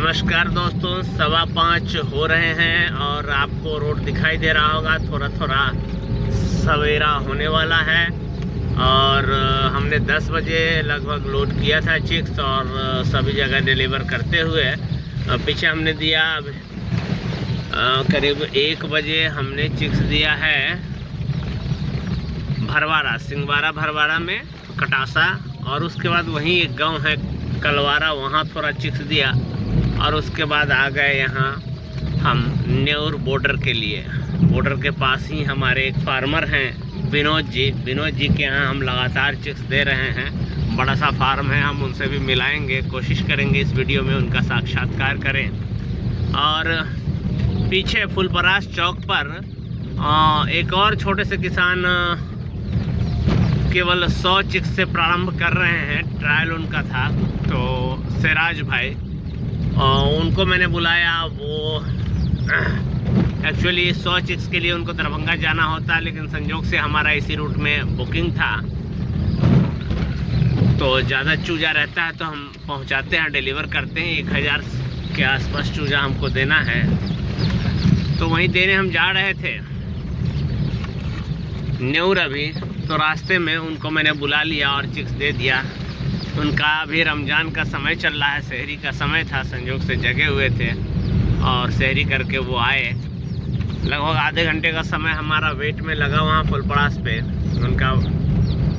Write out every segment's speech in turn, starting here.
नमस्कार दोस्तों, 5:15 हो रहे हैं और आपको रोड दिखाई दे रहा होगा। थोड़ा थोड़ा सवेरा होने वाला है और हमने 10 बजे लगभग लोड किया था चिक्स और सभी जगह डिलीवर करते हुए पीछे हमने दिया करीब 1 बजे हमने चिक्स दिया है भरवाड़ा, सिंगवाड़ा भरवाड़ा में कटासा, और उसके बाद वहीं एक गांव है कलवारा, वहाँ थोड़ा चिक्स दिया और उसके बाद आ गए यहाँ हम न्यूर बॉर्डर के लिए। बॉर्डर के पास ही हमारे एक फार्मर हैं विनोद जी के यहाँ हम लगातार चिक्स दे रहे हैं। बड़ा सा फार्म है, हम उनसे भी मिलाएंगे, कोशिश करेंगे इस वीडियो में उनका साक्षात्कार करें। और पीछे फुलपरास चौक पर एक और छोटे से किसान केवल 100 चिक्स से प्रारंभ कर रहे हैं, ट्रायल उनका था। तो सिराज भाई, उनको मैंने बुलाया। वो एक्चुअली 100 चिक्स के लिए उनको दरभंगा जाना होता, लेकिन संयोग से हमारा इसी रूट में बुकिंग था, तो ज़्यादा चूजा रहता है तो हम पहुंचाते हैं, डिलीवर करते हैं। 1000 के आसपास चूजा हमको देना है, तो वहीं देने हम जा रहे थे न्यूर। अभी तो रास्ते में उनको मैंने बुला लिया और चिक्स दे दिया। उनका अभी रमज़ान का समय चल रहा है, सहरी का समय था, संयोग से जगे हुए थे और सहरी करके वो आए। लगभग आधे घंटे का समय हमारा वेट में लगा वहाँ फुलपरास पे। उनका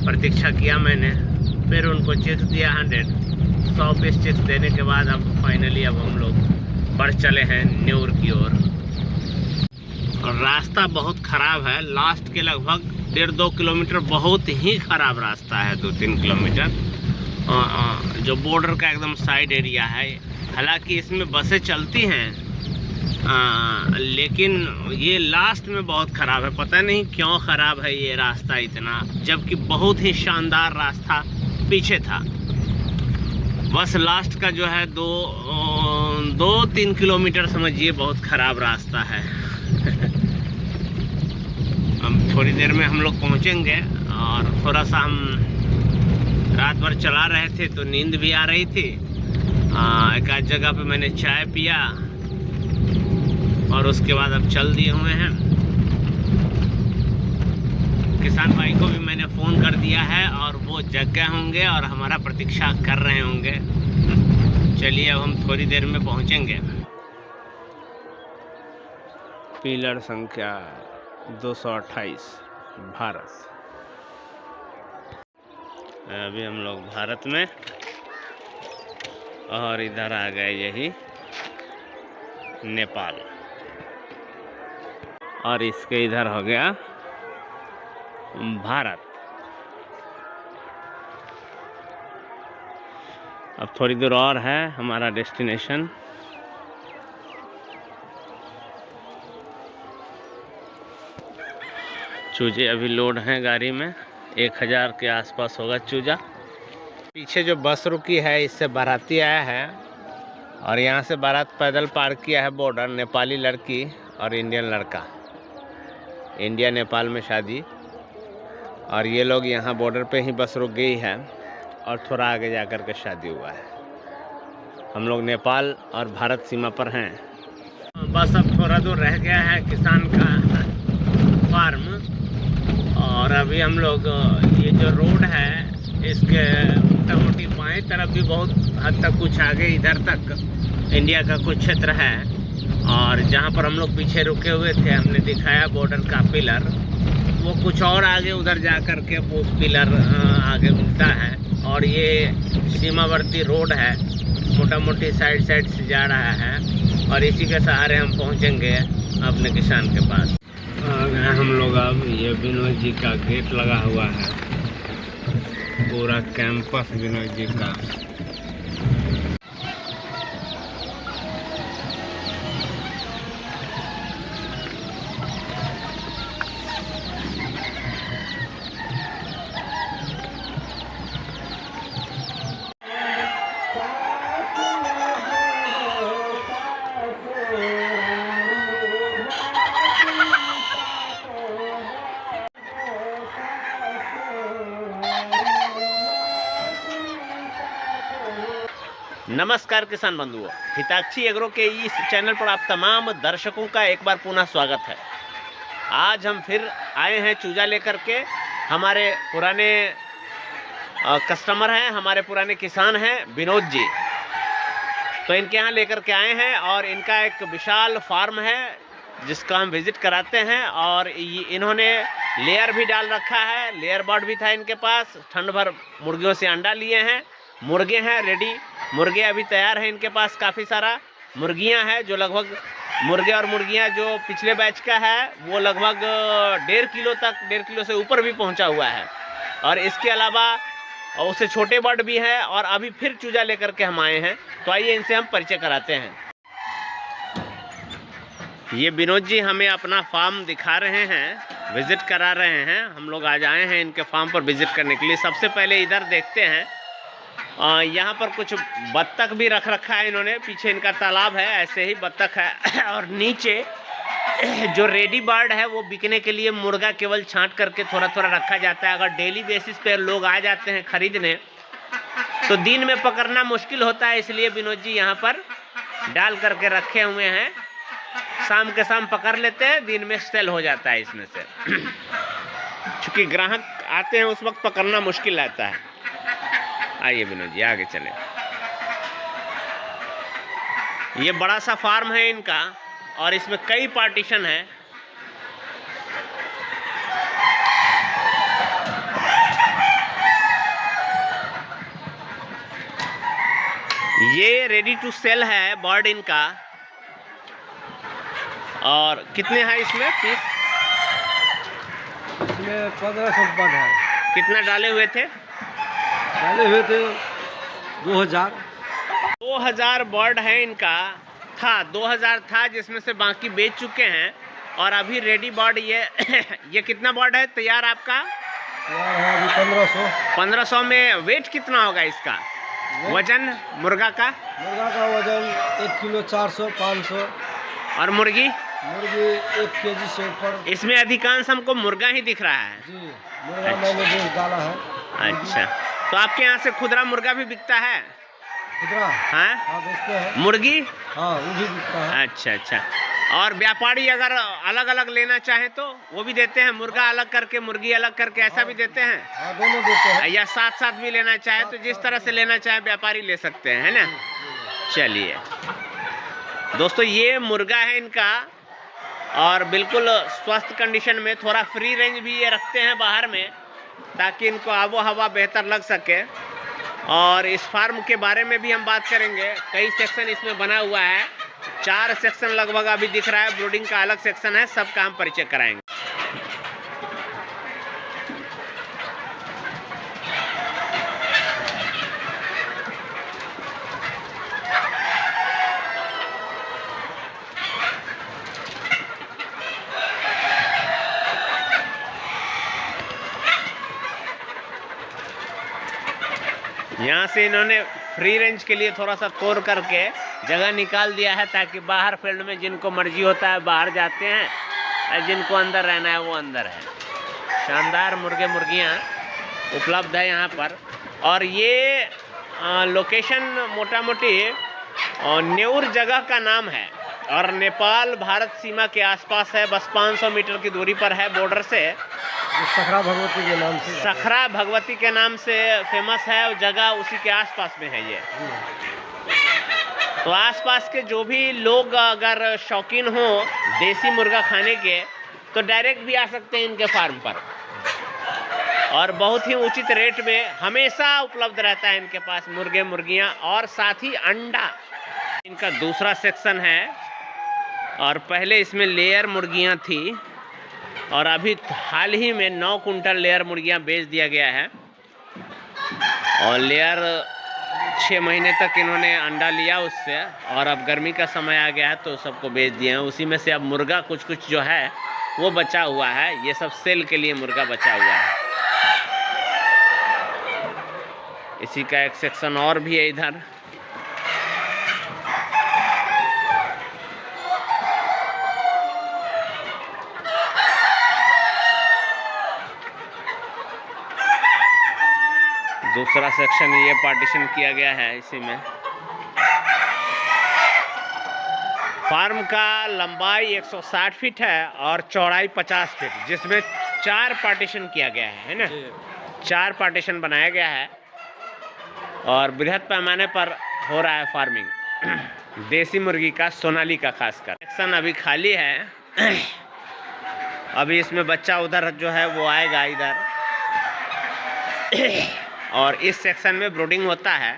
प्रतीक्षा किया मैंने, फिर उनको चिक्स दिया 100 पीस चिक्स देने के बाद अब फाइनली अब हम लोग बढ़ चले हैं न्यूर की ओर। और रास्ता बहुत ख़राब है, लास्ट के लगभग 1.5-2 किलोमीटर बहुत ही ख़राब रास्ता है, 2-3 किलोमीटर जो बॉर्डर का एकदम साइड एरिया है। हालांकि इसमें बसें चलती हैं, लेकिन ये लास्ट में बहुत ख़राब है। पता नहीं क्यों ख़राब है ये रास्ता इतना, जबकि बहुत ही शानदार रास्ता पीछे था। बस लास्ट का जो है 2-3 किलोमीटर समझिए बहुत ख़राब रास्ता है। हम थोड़ी देर में हम लोग पहुँचेंगे। और थोड़ा सा हम रात भर चला रहे थे तो नींद भी आ रही थी। एक आध जगह पे मैंने चाय पिया और उसके बाद अब चल दिए हुए हैं। किसान भाई को भी मैंने फ़ोन कर दिया है और वो जग गए होंगे और हमारा प्रतीक्षा कर रहे होंगे। चलिए अब हम थोड़ी देर में पहुंचेंगे। पिलर संख्या 228 भारत। अभी हम लोग भारत में, और इधर आ गए यही नेपाल, और इसके इधर हो गया भारत। अब थोड़ी दूर और है हमारा डेस्टिनेशन। चूजे अभी लोड हैं गाड़ी में, 1000 के आसपास होगा चूजा। पीछे जो बस रुकी है इससे बाराती आया है और यहाँ से बारात पैदल पार किया है बॉर्डर। नेपाली लड़की और इंडियन लड़का, इंडिया नेपाल में शादी, और ये लोग यहाँ बॉर्डर पे ही बस रुक गई है और थोड़ा आगे जा कर के शादी हुआ है। हम लोग नेपाल और भारत सीमा पर हैं। बस अब थोड़ा दूर रह गया है किसान का फार्म, और अभी हम लोग ये जो रोड है इसके मोटी बाएं तरफ भी बहुत हद तक कुछ आगे इधर तक इंडिया का कुछ क्षेत्र है। और जहाँ पर हम लोग पीछे रुके हुए थे हमने दिखाया बॉर्डर का पिलर, वो कुछ और आगे उधर जा कर के वो पिलर आगे मिलता है। और ये सीमावर्ती रोड है, मोटा मोटी साइड से जा रहा है, और इसी के सहारे हम पहुँचेंगे अपने किसान के पास। आ गए हम लोग। अब ये विनोद जी का गेट लगा हुआ है, पूरा कैंपस विनोद जी का। नमस्कार किसान बंधुओं, हिताक्षी एग्रो के इस चैनल पर आप तमाम दर्शकों का एक बार पुनः स्वागत है। आज हम फिर आए हैं चूजा लेकर के। हमारे पुराने कस्टमर हैं, हमारे पुराने किसान हैं विनोद जी, तो इनके यहाँ लेकर के आए हैं और इनका एक विशाल फार्म है जिसका हम विजिट कराते हैं। और इन्होंने लेयर भी डाल रखा है, लेयर बर्ड भी था इनके पास। ठंड भर मुर्गियों से अंडा लिए हैं, मुर्गे हैं रेडी, मुर्गे अभी तैयार हैं इनके पास। काफ़ी सारा मुर्गियां हैं जो लगभग मुर्गे और मुर्गियां जो पिछले बैच का है वो लगभग 1.5 किलो से ऊपर भी पहुंचा हुआ है। और इसके अलावा उससे छोटे बर्ड भी हैं और अभी फिर चूजा लेकर के हम आए हैं, तो आइए इनसे हम परिचय कराते हैं। ये विनोद जी हमें अपना फार्म दिखा रहे हैं, विजिट करा रहे हैं। हम लोग आज आए हैं इनके फार्म पर विजिट करने के लिए। सबसे पहले इधर देखते हैं, यहाँ पर कुछ बत्तख भी रख रखा है इन्होंने। पीछे इनका तालाब है, ऐसे ही बत्तख है। और नीचे जो रेडी बर्ड है वो बिकने के लिए मुर्गा केवल छांट करके थोड़ा थोड़ा रखा जाता है। अगर डेली बेसिस पे लोग आ जाते हैं खरीदने तो दिन में पकड़ना मुश्किल होता है, इसलिए विनोद जी यहाँ पर डाल करके रखे हुए हैं। शाम के शाम पकड़ लेते हैं, दिन में सेल हो जाता है इसमें से। चूँकि ग्राहक आते हैं उस वक्त पकड़ना मुश्किल रहता है। आइए विनोद जी आगे चले। ये बड़ा सा फार्म है इनका और इसमें कई पार्टीशन है। ये रेडी टू सेल है बर्ड इनका। और कितने हैं इसमें पीस? इसमें 1500 बर्ड है। कितना डाले हुए थे? डाले हुए थे 2000 बर्ड है इनका। था 2000 था, जिसमें से बाकी बेच चुके हैं। और अभी रेडी बर्ड ये कितना बर्ड है तैयार आपका? यार है अभी 1500 में वेट कितना होगा इसका? वजन मुर्गा का? मुर्गा का वजन 1 किलो 400 500। और मुर्गी 1 केजी से ऊपर। इसमें अधिकांश हमको मुर्गा ही दिख रहा है। जी, मुर्गा मैंने बेच डाला है। अच्छा, तो आपके यहाँ से खुदरा मुर्गा भी बिकता है? खुदरा? हाँ, बेचते हैं। मुर्गी? हाँ, वो भी बिकता है। अच्छा। और व्यापारी अगर अलग अलग लेना चाहे तो वो भी देते हैं? मुर्गा अलग करके मुर्गी अलग करके ऐसा भी देते हैं? हाँ, दोनों देते हैं। या साथ साथ भी लेना चाहे तो जिस तरह से लेना चाहे व्यापारी ले सकते हैं, है ना? चलिए दोस्तों, ये मुर्गा है इनका और बिल्कुल स्वस्थ कंडीशन में। थोड़ा फ्री रेंज भी ये रखते हैं बाहर में ताकि इनको आबो हवा बेहतर लग सके। और इस फार्म के बारे में भी हम बात करेंगे। कई सेक्शन इसमें बना हुआ है, 4 सेक्शन लगभग अभी दिख रहा है। ब्रीडिंग का अलग सेक्शन है, सबका हम परिचय कराएंगे। यहाँ से इन्होंने फ्री रेंज के लिए थोड़ा सा तोड़ करके जगह निकाल दिया है ताकि बाहर फील्ड में जिनको मर्जी होता है बाहर जाते हैं, और जिनको अंदर रहना है वो अंदर है। शानदार मुर्गे मुर्गियाँ उपलब्ध है यहाँ पर। और ये लोकेशन मोटा मोटी नेउर जगह का नाम है और नेपाल भारत सीमा के आसपास है। बस 500 मीटर की दूरी पर है बॉर्डर से। सखरा भगवती के नाम से, सखरा भगवती के नाम से फेमस है वो जगह, उसी के आसपास में है ये। तो आसपास के जो भी लोग अगर शौकीन हो देसी मुर्गा खाने के तो डायरेक्ट भी आ सकते हैं इनके फार्म पर। और बहुत ही उचित रेट में हमेशा उपलब्ध रहता है इनके पास मुर्गे मुर्गियां और साथ ही अंडा। इनका दूसरा सेक्शन है और पहले इसमें लेयर मुर्गियां थी और अभी हाल ही में 9 कुंटल लेयर मुर्गियां बेच दिया गया है। और लेयर 6 महीने तक इन्होंने अंडा लिया उससे, और अब गर्मी का समय आ गया है तो सबको बेच दिए हैं। उसी में से अब मुर्गा कुछ जो है वो बचा हुआ है। ये सब सेल के लिए मुर्गा बचा हुआ है। इसी का एक सेक्शन और भी है इधर। दूसरा सेक्शन ये पार्टीशन किया गया है इसी में। फार्म का लंबाई 160 फीट है और चौड़ाई 50 फीट, जिसमें 4 पार्टीशन किया गया है ना? 4 पार्टीशन बनाया गया है और बृहद पैमाने पर हो रहा है फार्मिंग देसी मुर्गी का, सोनाली का खासकर। सेक्शन अभी खाली है, अभी इसमें बच्चा उधर जो है वो आएगा इधर, और इस सेक्शन में ब्रूडिंग होता है।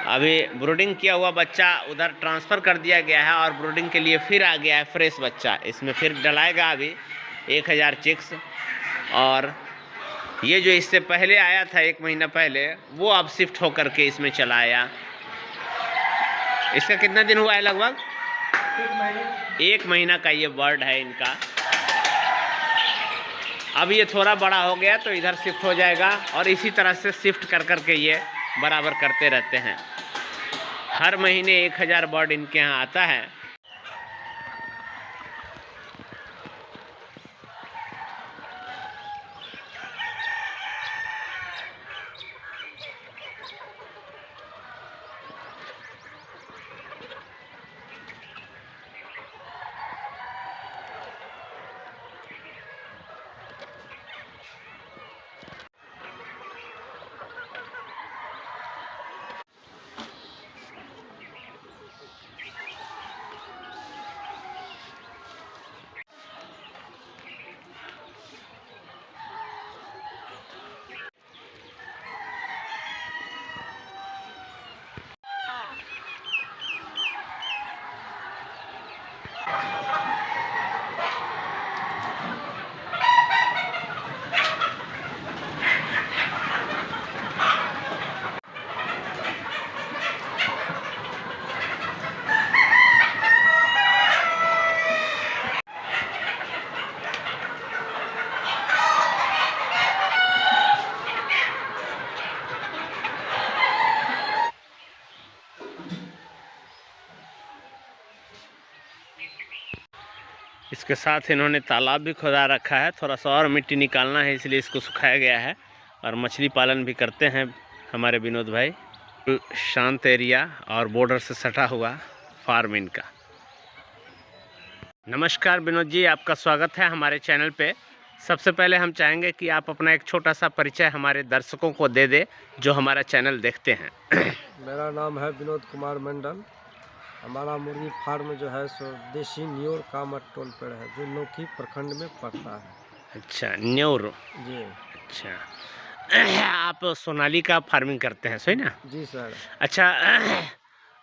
अभी ब्रूडिंग किया हुआ बच्चा उधर ट्रांसफ़र कर दिया गया है और ब्रूडिंग के लिए फिर आ गया है फ्रेश बच्चा। इसमें फिर डलाएगा अभी 1000 चिक्स, और ये जो इससे पहले आया था 1 महीना पहले, वो अब शिफ्ट होकर के इसमें चला आया। इसका कितना दिन हुआ है? लगभग 1 महीना का ये बर्ड है इनका। अब ये थोड़ा बड़ा हो गया तो इधर शिफ्ट हो जाएगा, और इसी तरह से शिफ्ट कर कर के ये बराबर करते रहते हैं। हर महीने 1000 बर्ड इनके यहाँ आता है। इसके साथ इन्होंने तालाब भी खुदा रखा है, थोड़ा सा और मिट्टी निकालना है इसलिए इसको सुखाया गया है। और मछली पालन भी करते हैं हमारे विनोद भाई। शांत एरिया और बॉर्डर से सटा हुआ फार्म इनका। नमस्कार विनोद जी, आपका स्वागत है हमारे चैनल पे। सबसे पहले हम चाहेंगे कि आप अपना एक छोटा सा परिचय हमारे दर्शकों को दे दे जो हमारा चैनल देखते हैं। मेरा नाम है विनोद कुमार मंडल। हमारा मुर्गी फार्म जो है सो देसी न्योर कामत टोल पर है, जो लौकी प्रखंड में पड़ता है। अच्छा, न्योर जी। अच्छा, आप सोनाली का फार्मिंग करते हैं, सही ना? जी सर। अच्छा,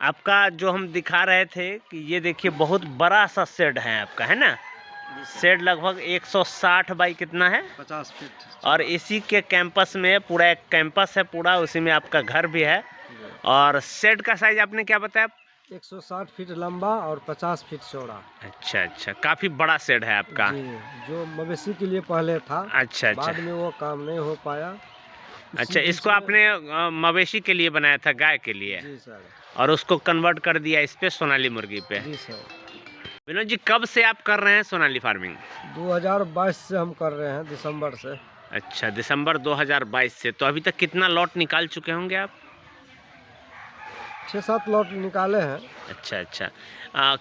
आपका जो हम दिखा रहे थे कि ये देखिए बहुत बड़ा सा शेड है आपका, है ना? शेड लगभग 160 बाई कितना है? 50 फीट। और इसी के कैंपस में पूरा एक कैंपस है पूरा, उसी में आपका घर भी है। और शेड का साइज आपने क्या बताया? 160 फीट लंबा और 50 फीट चौड़ा। अच्छा अच्छा, काफ़ी बड़ा शेड है आपका। जी, जो मवेशी के लिए पहले था। अच्छा अच्छा। बाद में वो काम नहीं हो पाया। अच्छा, इसको आपने मवेशी के लिए बनाया था, गाय के लिए? जी सर। और उसको कन्वर्ट कर दिया इस पे सोनाली मुर्गी पे? जी सर। विनोद जी, कब से आप कर रहे हैं सोनाली फार्मिंग? 2022 से हम कर रहे हैं, दिसंबर से। अच्छा, दिसंबर 2022 से। तो अभी तक कितना लॉट निकाल चुके होंगे आप? 6-7 लॉट निकाले हैं। अच्छा अच्छा।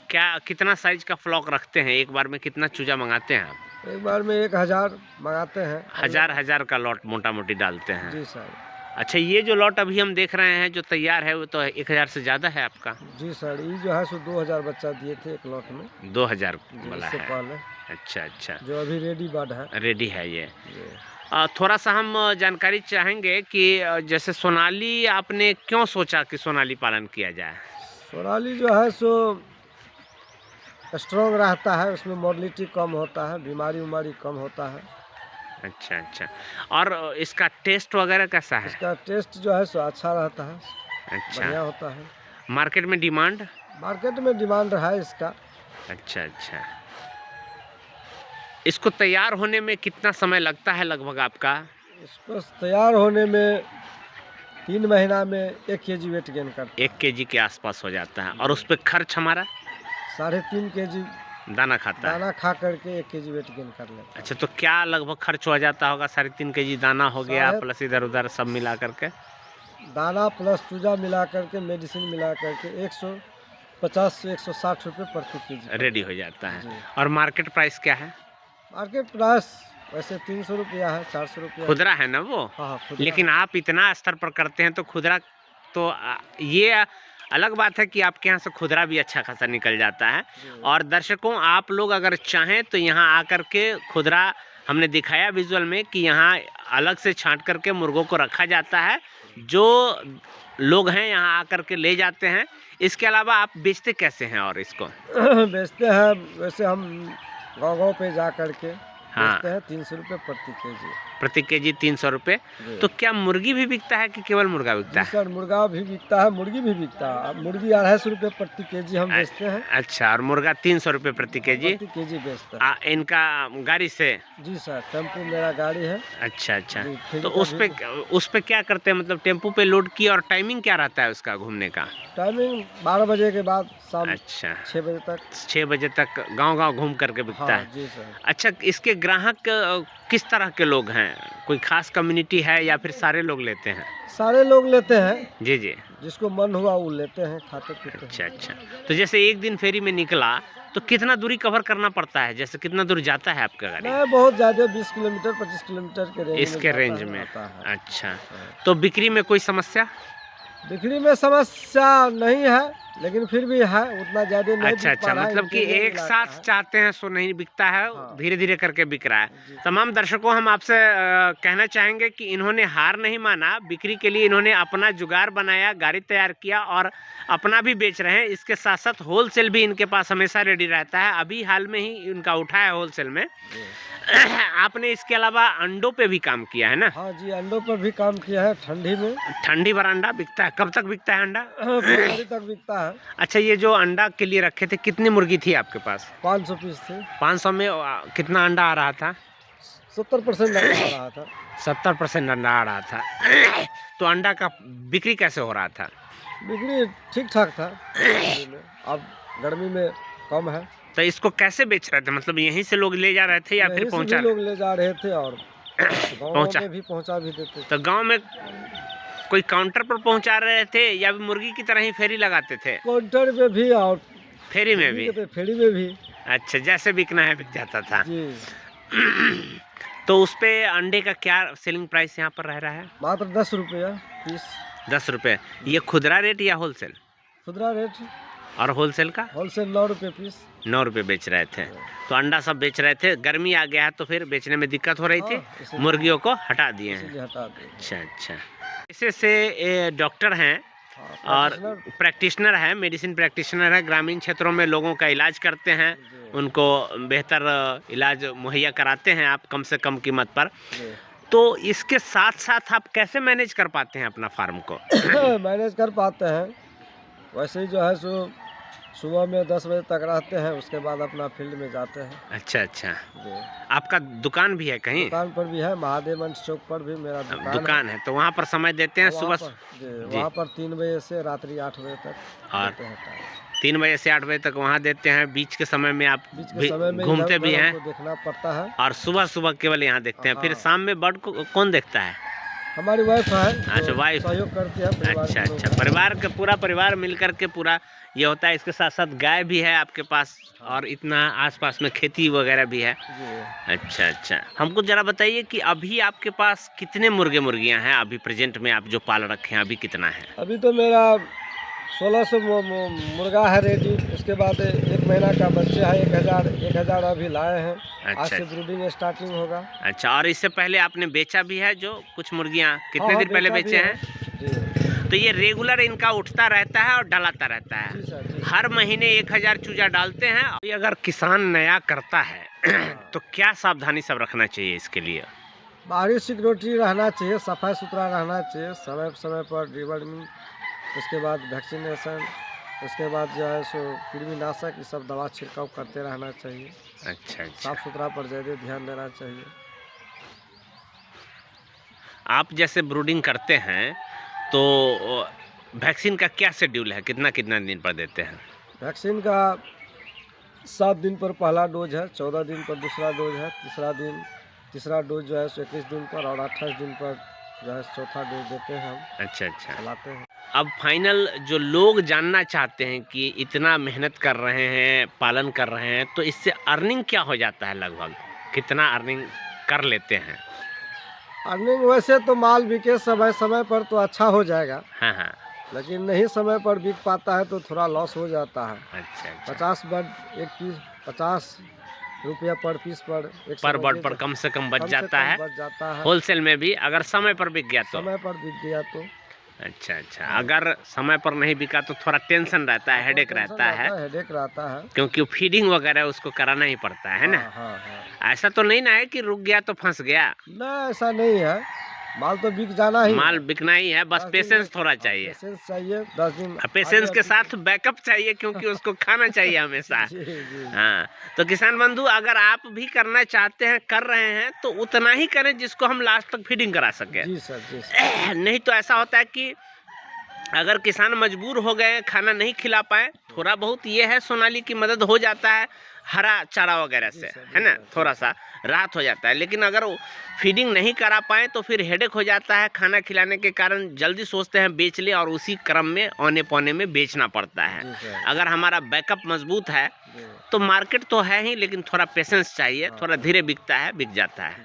क्या कितना साइज का फ्लॉक रखते हैं? एक बार में कितना चूजा मंगाते हैं आप? एक बार में 1000 मंगाते हैं। हजार का लॉट मोटा मोटी डालते हैं? जी सर। अच्छा, ये जो लॉट अभी हम देख रहे हैं जो तैयार है, वो तो 1000 से ज़्यादा है आपका? जी सर, ये जो है सो 2000 बच्चा दिए थे एक लॉट में। 2000 जी, वाला इससे है? पहले। अच्छा अच्छा, जो अभी रेडी बर्ड है। रेडी है ये। जी। थोड़ा सा हम जानकारी चाहेंगे कि जैसे सोनाली, आपने क्यों सोचा कि सोनाली पालन किया जाए? सोनाली जो है सो स्ट्रॉन्ग रहता है, उसमें मॉर्लिटी कम होता है, बीमारी उमारी कम होता है। अच्छा अच्छा। और इसका टेस्ट वगैरह कैसा है? इसका टेस्ट जो है सो अच्छा रहता है, अच्छा, बढ़िया होता है। मार्केट में डिमांड? मार्केट में डिमांड है इसका। अच्छा अच्छा। इसको तैयार होने में कितना समय लगता है लगभग आपका? इसको तैयार होने में 3 महीना में 1 kg वेट गेन करता है। 1 kg के आसपास हो जाता है। और उस पर खर्च हमारा? 3.5 kg दाना खाता है? दाना खा करके 1 kg वेट गेन कर लेता है। अच्छा, तो क्या लगभग खर्च हो जाता होगा? 3.5 kg दाना हो गया प्लस इधर उधर सब मिला करके? दाना प्लस चूजा मिला करके, मेडिसिन मिला करके 150 से 160 रुपये प्रति केजी रेडी हो जाता है। जी। और मार्केट प्राइस क्या है? मार्केट प्राइस वैसे 300 रुपया है, 400 रुपया। खुदरा है ना वो? हाँ, खुदरा। लेकिन आप इतना स्तर पर करते हैं तो खुदरा तो ये अलग बात है कि आपके यहाँ से खुदरा भी अच्छा खासा निकल जाता है। जी। और दर्शकों, आप लोग अगर चाहें तो यहाँ आकर के खुदरा, हमने दिखाया विजुअल में कि यहाँ अलग से छांट करके मुर्गों को रखा जाता है, जो लोग हैं यहाँ आकर के ले जाते हैं। इसके अलावा आप बेचते कैसे हैं और इसको? बेचते हैं वैसे हम गाँव पे जा करके हाँ, बेचते हैं 300 रुपये प्रति केजी। प्रति केजी 300 रुपये। जी। तो क्या मुर्गी भी बिकता है कि केवल मुर्गा बिकता जी है? सर, मुर्गा भी बिकता है, मुर्गी भी बिकता है। अब मुर्गी 250 रुपये प्रति केजी हम बेचते हैं। अच्छा, और मुर्गा 300 रुपये प्रति केजी प्रति केजी बेचता है। इनका गाड़ी से? जी सर, टेम्पो मेरा गाड़ी है। अच्छा अच्छा। जी, तो फ्री का उस पे क्या करते हैं, मतलब टेम्पो पे लोड किया, और टाइमिंग क्या रहता है उसका घूमने का? टाइमिंग 12 बजे के बाद शाम अच्छा, 6 बजे तक। 6 बजे तक गांव-गांव घूम करके बिकता हाँ है। जी सर। अच्छा, इसके ग्राहक किस तरह के लोग हैं? कोई खास कम्युनिटी है या फिर सारे लोग लेते हैं? सारे लोग लेते हैं, जी जी। जिसको मन हुआ वो लेते हैं, खाते पीते हैं। अच्छा अच्छा। तो जैसे एक दिन फेरी में निकला तो कितना दूरी कवर करना पड़ता है? जैसे कितना दूर जाता है आपका गाड़ी? नहीं बहुत ज़्यादा, 20 किलोमीटर 25 किलोमीटर के रेंज इसके में रेंज जाता में? है, आता है। अच्छा। हाँ। तो बिक्री में कोई समस्या? बिक्री में समस्या नहीं है, लेकिन फिर भी है, उतना ज़्यादा नहीं अच्छा बिक पा अच्छा, रहा है, मतलब कि इंटीरियर एक इलाका साथ है। चाहते हैं सो नहीं बिकता है, हाँ। धीरे धीरे करके बिक रहा है। जी। तमाम दर्शकों, हम आपसे कहना चाहेंगे कि इन्होंने हार नहीं माना, बिक्री के लिए इन्होंने अपना जुगाड़ बनाया, गाड़ी तैयार किया और अपना भी बेच रहे हैं। इसके साथ साथ होलसेल भी इनके पास हमेशा रेडी रहता है। अभी हाल में ही इनका उठा है होलसेल में। जी। आपने इसके अलावा अंडों पे भी काम किया है ना? हाँ जी, अंडों पर भी काम किया है, ठंडी में। ठंडी भर अंडा बिकता है? कब तक बिकता है अंडा? फरवरी तक बिकता है। अच्छा, ये जो अंडा के लिए रखे थे, कितनी मुर्गी थी आपके पास? 500 पीस थे। 500 में कितना अंडा आ रहा था? 70% आ रहा था। 70% अंडा आ रहा था। तो अंडा का बिक्री कैसे हो रहा था? बिक्री ठीक ठाक था गर्मी में। अब गर्मी में कम है। तो इसको कैसे बेच रहे थे? मतलब यहीं से लोग ले जा रहे थे या फिर यहीं से पहुंचा? भी लोग ले जा रहे थे और गाँव पहुंचा। में भी पहुंचा भी देते थे। तो गांव में कोई काउंटर पर पहुंचा रहे थे या मुर्गी की तरह ही फेरी लगाते थे? काउंटर पे भी और फेरी में भी? फेरी में भी। अच्छा, जैसे बिकना है बिक जाता था। जी। तो उस पे अंडे का क्या सेलिंग प्राइस यहाँ पर रह रहा है? मात्र 10 रुपया पीस। 10 रुपये। ये खुदरा रेट या होलसेल? खुदरा रेट। और होलसेल का? होलसेल 9 रुपये पीस। 9 रुपये बेच रहे थे। तो अंडा सब बेच रहे थे। गर्मी आ गया है तो फिर बेचने में दिक्कत हो रही थी, हाँ, इसलिए मुर्गियों को हटा दिए हैं। हटा दें। अच्छा अच्छा। इसे से डॉक्टर हैं और प्रैक्टिशनर है, मेडिसिन प्रैक्टिशनर है, ग्रामीण क्षेत्रों में लोगों का इलाज करते हैं, उनको बेहतर इलाज मुहैया कराते हैं आप कम से कम कीमत पर। तो इसके साथ साथ आप कैसे मैनेज कर पाते हैं अपना फार्म को? मैनेज कर पाते हैं वैसे ही, जो है सो सुबह में 10 बजे तक रहते हैं, उसके बाद अपना फील्ड में जाते हैं। अच्छा अच्छा। जी। आपका दुकान भी है कहीं? दुकान पर भी है, महादेव चौक पर भी मेरा दुकान है, तो वहाँ पर समय देते हैं सुबह? वहाँ पर 3 बजे से रात्रि 8 बजे तक और देते हैं टाइम। 3 बजे से 8 बजे तक वहाँ देते हैं। बीच के समय में आप घूमते भी हैं? देखना पड़ता है। और सुबह सुबह केवल यहाँ देखते हैं? फिर शाम में बर्ड को कौन देखता है? हमारी वाइफ है। अच्छा, वाइफ सहयोग करती है। अच्छा अच्छा, परिवार के पूरा परिवार मिलकर के पूरा ये होता है। इसके साथ साथ गाय भी है आपके पास और इतना आसपास में खेती वगैरह भी है? अच्छा अच्छा। हमको जरा बताइए कि अभी आपके पास कितने मुर्गे मुर्गियां हैं अभी प्रेजेंट में, आप जो पाल रखे हैं अभी कितना है? अभी तो मेरा 1600 मुर्गा है रेडी। उसके बाद 1 महीना का बच्चा है, 1000 अभी लाए हैं। आज से ब्रीडिंग स्टार्टिंग होगा। अच्छा, और इससे पहले आपने बेचा भी है जो कुछ मुर्गियां? कितने दिन पहले बेचे हैं? जी। तो ये रेगुलर इनका उठता रहता है और डलाता रहता है? जी सर, जी। हर महीने 1000 चूजा डालते हैं। अगर किसान नया करता है तो क्या सावधानी सब रखना चाहिए इसके लिए? बाहरी सिक्योरिटी रहना चाहिए, सफाई सुथरा रहना चाहिए, समय समय पर डिवर्मिंग, उसके बाद वैक्सीनेशन, उसके बाद जो है सो कृमिनाशक, ये सब दवा छिड़काव करते रहना चाहिए। अच्छा अच्छा। साफ सुथरा पर ज़्यादा ध्यान देना चाहिए। आप जैसे ब्रूडिंग करते हैं तो वैक्सीन का क्या शेड्यूल है? कितना कितना दिन पर देते हैं? वैक्सीन का 7 दिन पर पहला डोज है, 14 दिन पर दूसरा डोज है, तीसरा डोज जो है 21 दिन पर और 28 दिन पर जो है चौथा डोज देते हैं हम। अच्छा अच्छा। चलाते हैं। अब फाइनल जो लोग जानना चाहते हैं कि इतना मेहनत कर रहे हैं, पालन कर रहे हैं, तो इससे अर्निंग क्या हो जाता है, लगभग कितना अर्निंग कर लेते हैं? अर्निंग वैसे तो माल बिके समय समय पर तो अच्छा हो जाएगा, हाँ हाँ। लेकिन नहीं समय पर बिक पाता है तो थोड़ा लॉस हो जाता है। अच्छा अच्छा। 50 बर्ड एक पीस 50 रुपया पर पीस पर एक पर बर्ड समझिए पर कम से कम बच कम से जाता कम है, बच जाता है। होलसेल में भी अगर समय पर बिक गया तो। समय पर बिक गया तो अच्छा अच्छा। अगर समय पर नहीं बिका तो थोड़ा टेंशन रहता है, हेडेक रहता है, हेडेक रहता है। क्योंकि फीडिंग वगैरह उसको कराना ही पड़ता है ना। हाँ हाँ। ऐसा तो नहीं ना है कि रुक गया तो फंस गया, ना ऐसा नहीं है, माल तो बिक जाना ही माल है। बिकना ही है, बस 10 दिन पेशेंस में- थोड़ा चाहिए। पेशेंस चाहिए 10 दिन पेशेंस आगे के अभी- साथ बैकअप चाहिए, क्योंकि उसको खाना चाहिए हमेशा। जी जी। हाँ, तो किसान बंधु अगर आप भी करना चाहते हैं, कर रहे हैं, तो उतना ही करें जिसको हम लास्ट तक फीडिंग करा सके। जी सर जी सर। नहीं तो ऐसा होता है कि अगर किसान मजबूर हो गए, खाना नहीं खिला पाए, थोड़ा बहुत ये है सोनाली की मदद हो जाता है हरा चारा वगैरह से, है ना, थोड़ा सा राहत हो जाता है। लेकिन अगर वो फीडिंग नहीं करा पाए तो फिर हेडेक हो जाता है, खाना खिलाने के कारण जल्दी सोचते हैं बेच ले, और उसी क्रम में औने पौने में बेचना पड़ता है। अगर हमारा बैकअप मजबूत है तो मार्केट तो है ही, लेकिन थोड़ा पेशेंस चाहिए, थोड़ा धीरे बिकता है, बिक जाता है।